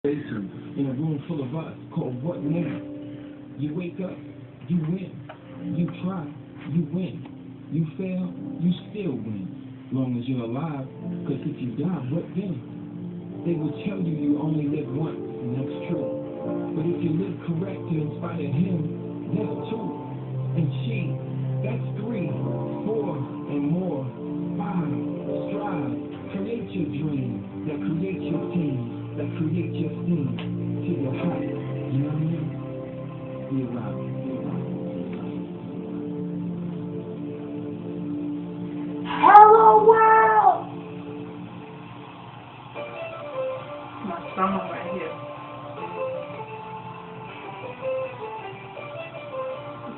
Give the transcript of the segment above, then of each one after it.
In a room full of us called What Now? You wake up, you win. You try, you win. You fail, you still win. Long as you're alive, because if you die, what then? They will tell you you only live once, and that's true. But if you live correct to inspire him, that's two. And she, that's three, four, and more. Five, strive, create your dream, that creates your team. That create your thing to your heart. You know what I mean? Be around. Hello world! My stomach right here.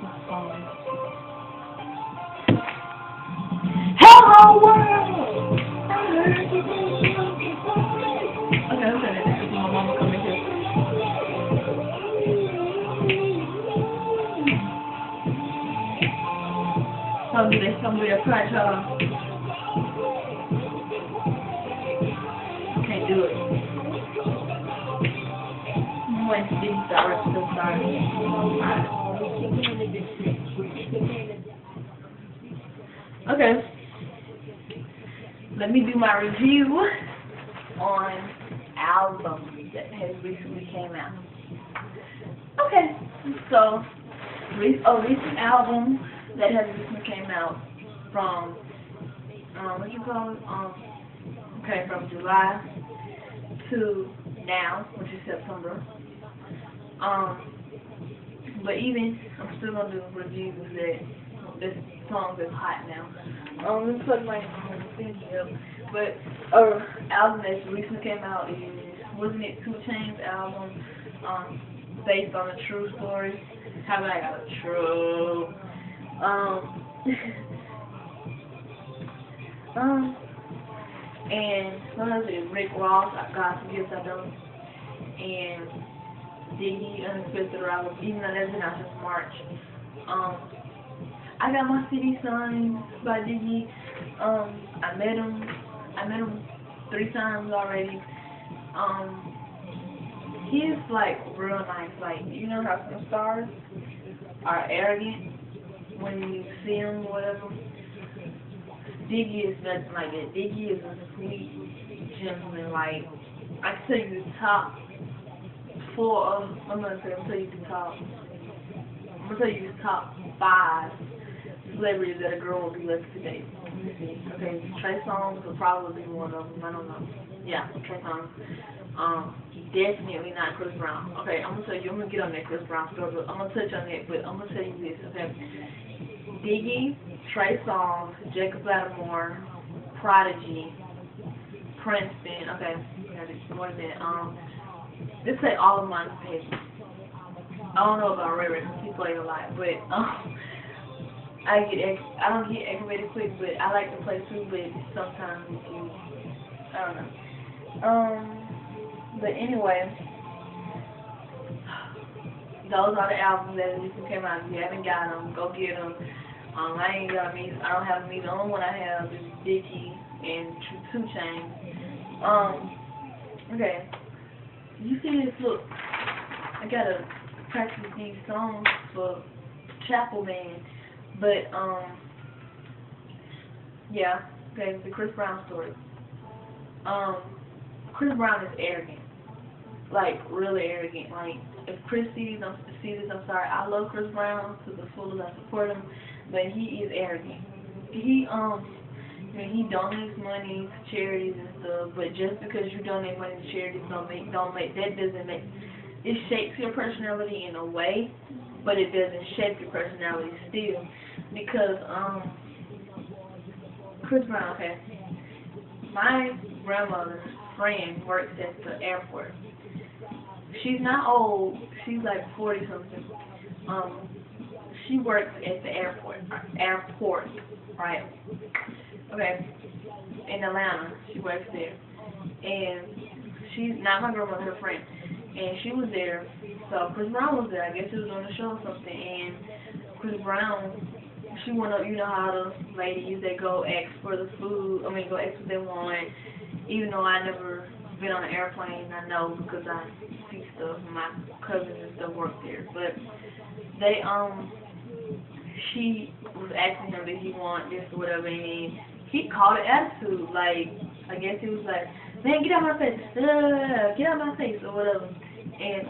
My phone. Hello world! Okay, I'm saying that because my mama coming here. Somebody a crack y'all. Can't do it. I'm waiting to see start still starting. Okay. Let me do my review on album that has recently came out. Okay, so a recent album that has recently came out from what you call it? Okay, from July to now, which is September. But even I'm still gonna do reviews that this song is hot now. Let me put my thing here. But album that recently came out is, wasn't it 2 Chainz album, based on a true story? How about I got a true? And what else is Rick Ross? I got some gifts I don't. And Diggy Unexpected Arrival, even though that's been out since March. I got my CD signed by Diggy. I met him 3 times already. He's like real nice. Like, you know how some stars are arrogant when you see them or whatever. Diggy is nothing like that. Diggy is a sweet gentleman. Like, I can tell you the top 4 of, I'm gonna tell you the top 5 celebrities that a girl will be lucky to date. Okay, Trey Songz will probably be one of them. I don't know. Yeah, Trey Songz. Definitely not Chris Brown. Okay, I'm gonna tell you. I'm gonna get on that Chris Brown story, but I'm gonna touch on that. But I'm gonna tell you this. Okay, Diggy, Trey Songz, Jacob Lattimore, Prodigy, Princeton. Okay, more than that. This say all of mine is paid. I don't know about Ray Ray. He played a lot, but I don't get aggravated quick, but I like to play too, but sometimes I don't know. But anyway, those are the albums that recently came out. If you haven't got them, go get them. I ain't got me. I don't have me. The only one I have is Diggy and 2 Chainz. Okay. You see this? Look, I gotta practice these songs for Chapel Band. But, yeah, okay, the Chris Brown story. Chris Brown is arrogant. Like, really arrogant. Like, if Chris sees this, I'm sorry. I love Chris Brown to the fullest. I support him, but he is arrogant. He donates money to charities and stuff, but just because you donate money to charities it shapes your personality in a way, but it doesn't shape your personality still. Because, Chris Brown, okay, my grandmother's friend works at the airport. She's not old, she's like 40-something. She works at the airport, right? Okay, in Atlanta, she works there. And she's not my grandmother, her friend. And she was there, so Chris Brown was there. I guess he was on the show or something. And Chris Brown, she went up, you know how the ladies, they go ask for the food, go ask what they want, even though I never been on an airplane. I know because I see stuff. My cousins and stuff work there, but they she was asking him did he want this or whatever, and he called it attitude. Like I guess he was like, man, get out my face, get out my face or whatever. And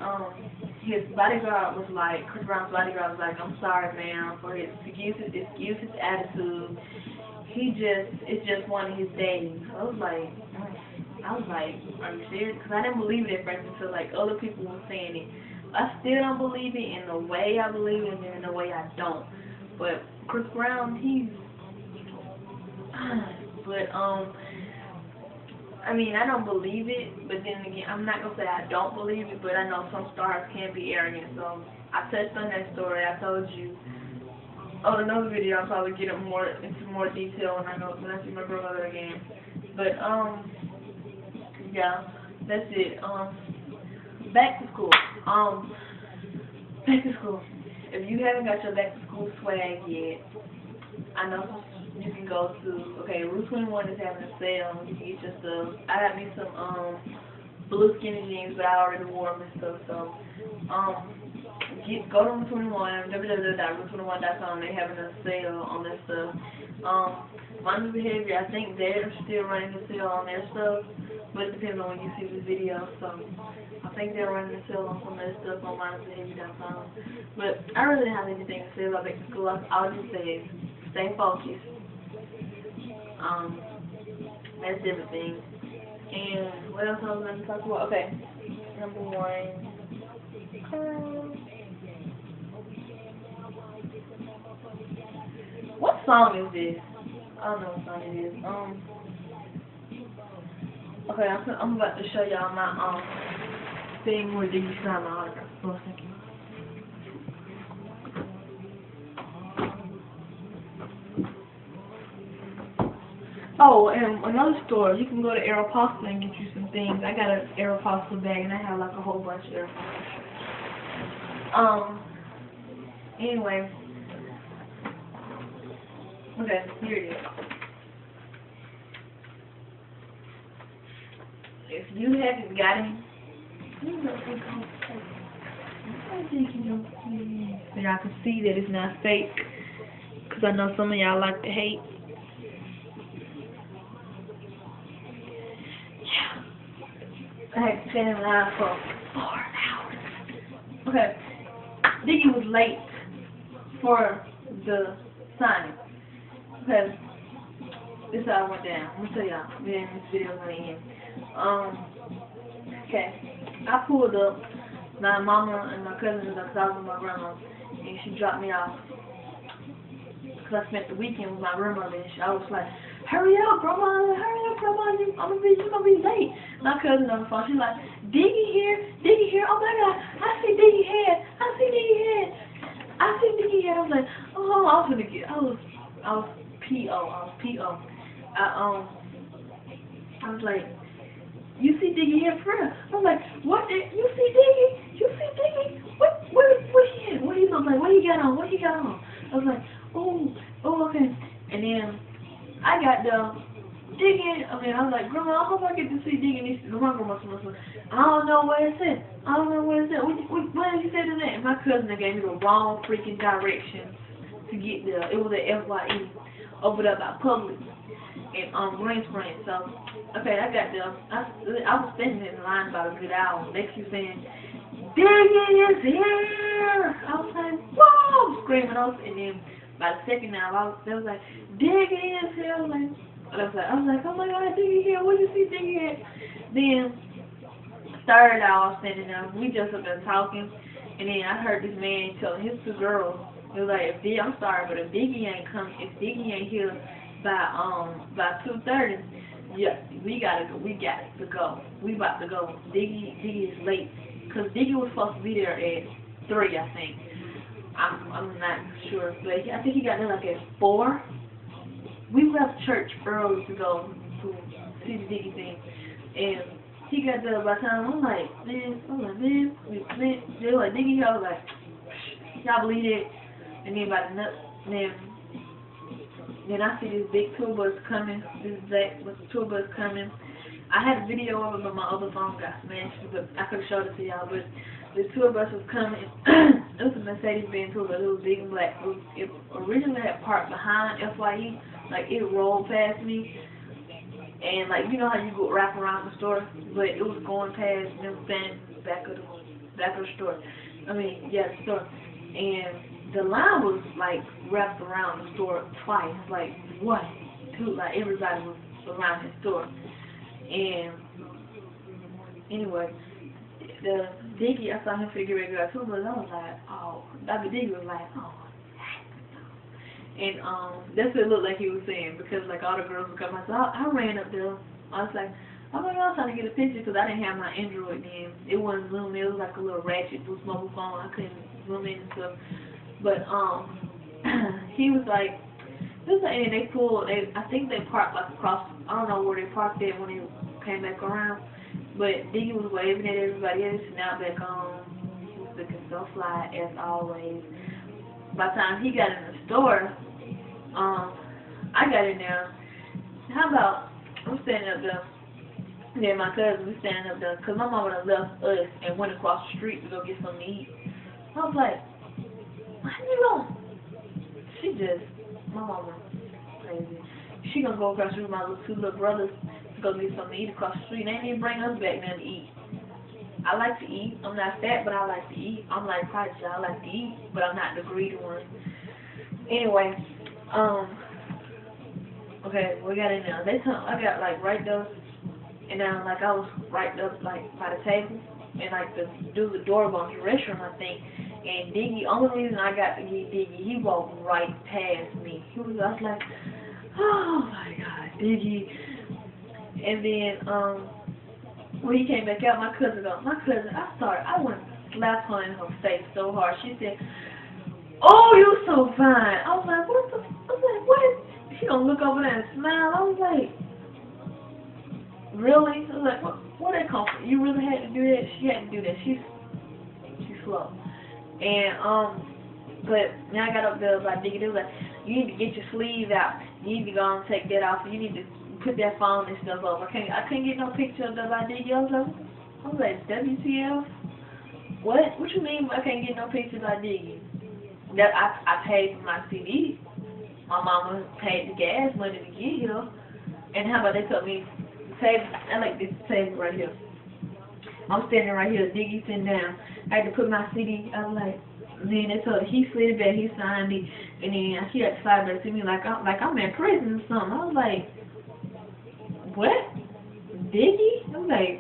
his bodyguard was like, Chris Brown's bodyguard was like, I'm sorry, man, for his excuse his attitude. It's just one of his days. I was like, are you serious? Because I didn't believe it at first until like other people were saying it. I still don't believe it in the way I believe it and in the way I don't. But Chris Brown, I mean, I don't believe it, but then again, I'm not going to say I don't believe it, but I know some stars can be arrogant, so I touched on that story. I told you on another video I'll probably get into more detail when I see my grandmother again. But, yeah, that's it. Back to school. Back to school. If you haven't got your back to school swag yet, I know you can go to, Route 21 is having a sale. You can get your stuff. I got me some blue skinny jeans, but I already wore them and stuff. So go to Route 21, www.route21.com. They're having a sale on their stuff. Mindful Behavior, I think they're still running the sale on their stuff, but it depends on when you see this video. So I think they're running the sale on some of their stuff on mindfulbehavior.com. But I really don't have anything to say about back to school. I'll just say stay focused. That's everything. And what else I was going to talk about? Okay, number one. What song is this? I don't know what song it is. Okay, I'm about to show y'all my thing where you sign my autograph for a second. Oh, and another store, you can go to Aeropostale and get you some things. I got an Aeropostale bag and I have like a whole bunch of Aeropostale. Anyway. Okay, here it is. If you haven't gotten, so y'all can see that it's not fake, because I know some of y'all like to hate. I had to stand in line for 4 hours. Okay. Diggy was late for the signing. Okay. This is how it went down. I'm gonna tell y'all. Then this video is gonna end. Okay. I pulled up. My mama and my cousins was because I was with my grandma, and she dropped me off. Because I spent the weekend with my grandmother, and I was like, hurry up, grandma, you gonna be late. My cousin on the phone, she's like, Diggy here, oh my God, I see Diggy head. I was like, oh, I was P.O. I was like, you see Diggy here for real? I was like, what? You see Diggy? Where he at? What he look like? What he got on? I was like, oh, okay. And then I got the Diggy. I was like, Grandma, I hope I get to see Diggy. And my grandma was like, I don't know where it's at. What did you say to that? And my cousin gave me the wrong freaking directions to get there. It was at FYE over there by Publix in Green Springs. So, okay, I got there. I was standing in line about a good hour. They keep saying, Diggy is here! I was like, whoa! Screaming off, and then by the second hour, they was like, Diggy is here! I was like, oh my God, Diggy here! Where you see Diggy at? Then, third hour, I was standing there. We just have been talking, and then I heard this man telling his 2 girls, it was like, I'm sorry, but if Diggy ain't here by 2:30, yeah, we got to go. We about to go. Diggy is late. Because Diggy was supposed to be there at 3, I think. I'm not sure. But I think he got there like at 4. We left church early to go to see the Diggy thing. And he got there by the time, I'm like, man, they were like, Diggy, I was like, y'all believe it? And then by then I see this big tour bus coming, this black tour bus coming. I had a video of it, but my other phone got smashed. But I could have showed it to y'all. But the two of us was coming. It was a Mercedes-Benz tour, but it was big and black. It originally had parked behind FYE. Like, it rolled past me. And, like, you know how you go wrap around the store? But it was going past them standing in the back of the store. I mean, yeah, the store. And the line was, like, wrapped around the store twice. Like, one, two. Like, everybody was around the store. And, anyway, the Diggy, I saw him figure it out too, but I was like, oh, Dr. Diggy was like, oh. And that's what it looked like he was saying, because like all the girls would come. So I ran up there. I was like, oh my God, I was trying to get a picture because I didn't have my Android then. It wasn't zoom. It was like a little ratchet boost mobile phone. I couldn't zoom in and stuff. But he was like, and they pulled. I think they parked like across. I don't know where they parked it when they came back around. But Diggy was waving at everybody else, and now back on. He was looking so fly as always. By the time he got in the store, I got in there. How about, I'm standing up there, and then my cousin, we standing up there, because my mama done left us and went across the street to go get something to eat. I was like, why you going? She just, my mama, crazy. She gonna go across the street with my two little brothers to go get something to eat across the street. They didn't even bring us back now to eat. I like to eat. I'm not fat, but I like to eat. I'm like Prodigy. I like to eat, but I'm not the greedy one. Anyway, okay, we got in there. I got like right there, and then like I was right there like by the table, and like the door was the restroom, I think. And Diggy, only reason I got to get Diggy, he walked right past me. I was like, oh my God, Diggy. And then when he came back out, my cousin, I went and slapped her in her face so hard. She said, oh, you so fine. I was like, what? She gonna look over there and smile. I was like, really? I was like, where that come from? You really had to do that? She had to do that. She's slow. And, but now I got up there like, Diggy, they was like, you need to get your sleeve out. You need to go and take that off. You need to put that phone and stuff up. I couldn't get no picture of that by Diggy. I was like, WTF? What? What you mean I can't get no picture by Diggy? That I paid for my CD. My mama paid the gas money to get here. And how about they told me, I like this table right here. I'm standing right here, Diggy sitting down. I had to put my CD. I was like, then they told he slid it back, he signed it, and then he had to slide back to me like I'm in prison or something. I was like, what? Diggy? I was like,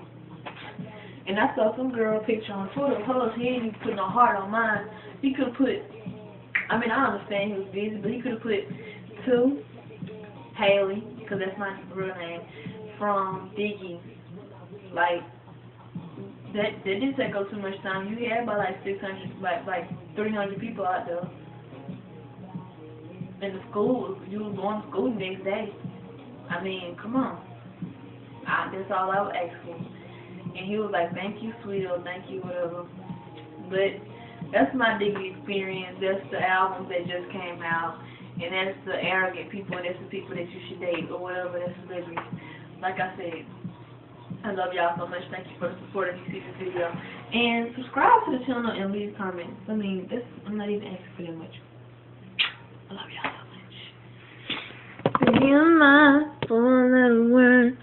and I saw some girl picture on Twitter of hers. He ain't even put no heart on mine. He could have put, I mean, I understand he was busy, but he could have put to Haley, because that's my real name, from Diggy. Like, that didn't take up too much time. You had about like 600, like 300 people out there. In the school, you was going to school the next day. I mean, come on. That's all I would ask for. And he was like, thank you, sweetheart, thank you, whatever. But that's my Diggy experience. That's the albums that just came out. And that's the arrogant people, and that's the people that you should date, or whatever, that's celebrities. Like I said, I love y'all so much. Thank you for the support if you see this video. And subscribe to the channel and leave comments. I mean, I'm not even asking for that much. I love y'all so much. Tiona, 4 letter word.